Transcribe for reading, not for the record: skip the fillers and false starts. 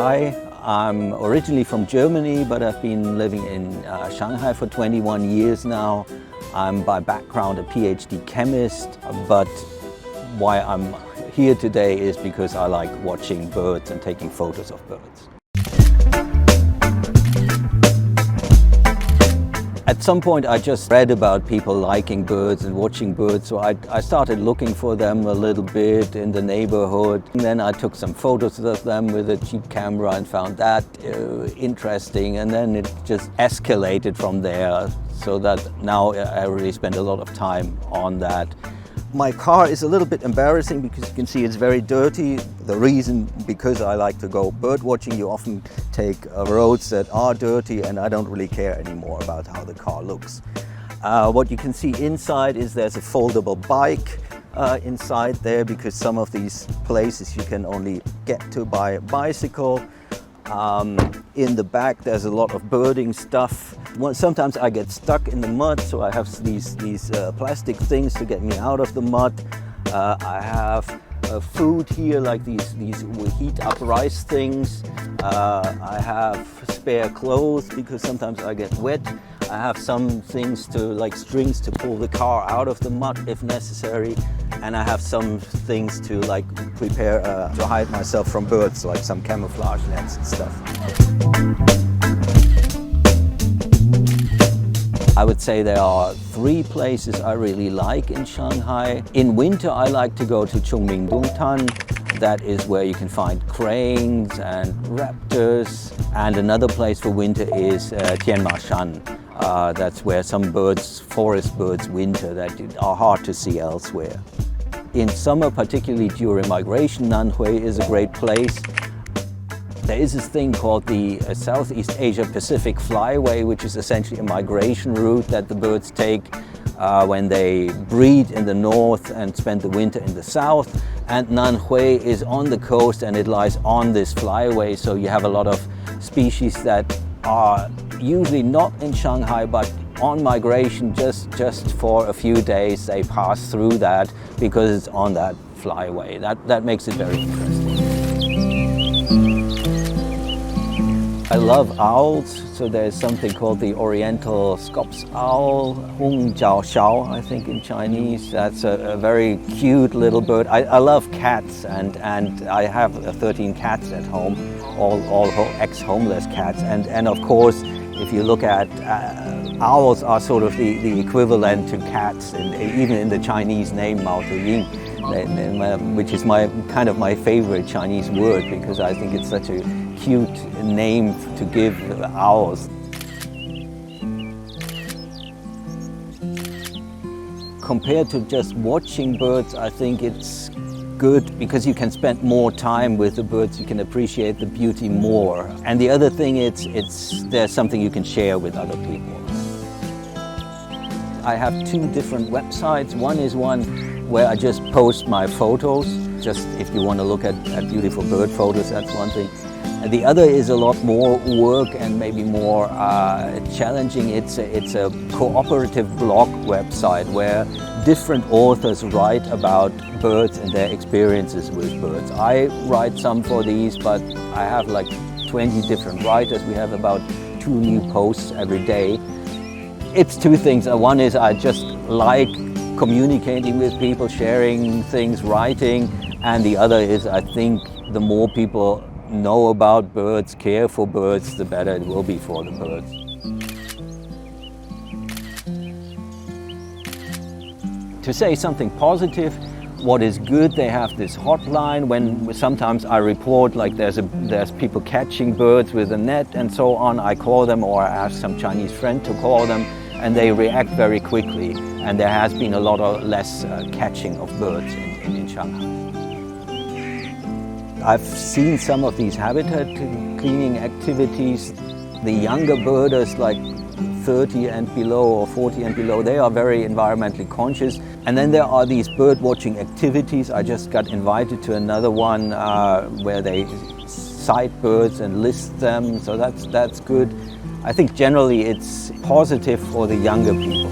Shanghai. I'm originally from Germany, but I've been living in Shanghai for 21 years now. I'm by background a PhD chemist, but why I'm here today is because I like watching birds and taking photos of birds. At some point I just read about people liking birds and watching birds, so I started looking for them a little bit in the neighborhood. And then I took some photos of them with a cheap camera and found that interesting, and then it just escalated from there, so that now I really spend a lot of time on that. My car is a little bit embarrassing because you can see it's very dirty. The reason, because I like to go bird watching, you often take roads that are dirty, and I don't really care anymore about how the car looks. What you can see inside is there's a foldable bike inside there, because some of these places you can only get to by a bicycle. In the back there's a lot of birding stuff. Sometimes I get stuck in the mud, so I have these plastic things to get me out of the mud. I have food here, like these heat up rice things. I have spare clothes because sometimes I get wet. I have some things like strings to pull the car out of the mud if necessary. And I have some things to prepare to hide myself from birds, like some camouflage nets and stuff. I would say there are 3 places I really like in Shanghai. In winter I like to go to Chongmingdongtan. That is where you can find cranes and raptors. And another place for winter is Tianmashan. That's where some birds, forest birds, winter that are hard to see elsewhere. In summer, particularly during migration, Nanhui is a great place. There is this thing called the Southeast Asia Pacific Flyway, which is essentially a migration route that the birds take when they breed in the north and spend the winter in the south. And Nanhui is on the coast and it lies on this flyway, so you have a lot of species that are usually not in Shanghai but on migration just for a few days. They pass through that because it's on that flyway. That makes it very interesting. I love owls, so there's something called the Oriental Scops owl, Hong Jiao Xiao, I think in Chinese. That's a very cute little bird. I love cats, and I have 13 cats at home, all ex-homeless cats. And of course, if you look at owls are sort of the equivalent to cats, and even in the Chinese name Mao Yin, which is kind of my favorite Chinese word, because I think it's such a cute name to give owls. Compared to just watching birds, I think it's good because you can spend more time with the birds, you can appreciate the beauty more. And the other thing, there's something you can share with other people. I have 2 different websites. One is one where I just post my photos, just if you want to look at beautiful bird photos, that's one thing. And the other is a lot more work and maybe more challenging. It's a cooperative blog website where different authors write about birds and their experiences with birds. I write some for these, but I have like 20 different writers. We have about 2 new posts every day. It's 2 things. One is I just like communicating with people, sharing things, writing. And the other is I think the more people know about birds, care for birds, the better it will be for the birds. To say something positive, what is good, they have this hotline when sometimes I report like there's people catching birds with a net and so on. I call them, or I ask some Chinese friend to call them, and they react very quickly. And there has been a lot less catching of birds in Shanghai. I've seen some of these habitat cleaning activities. The younger birders, like 30 and below or 40 and below, they are very environmentally conscious. And then there are these bird watching activities. I just got invited to another one where they sight birds and list them, so that's good. I think generally it's positive for the younger people.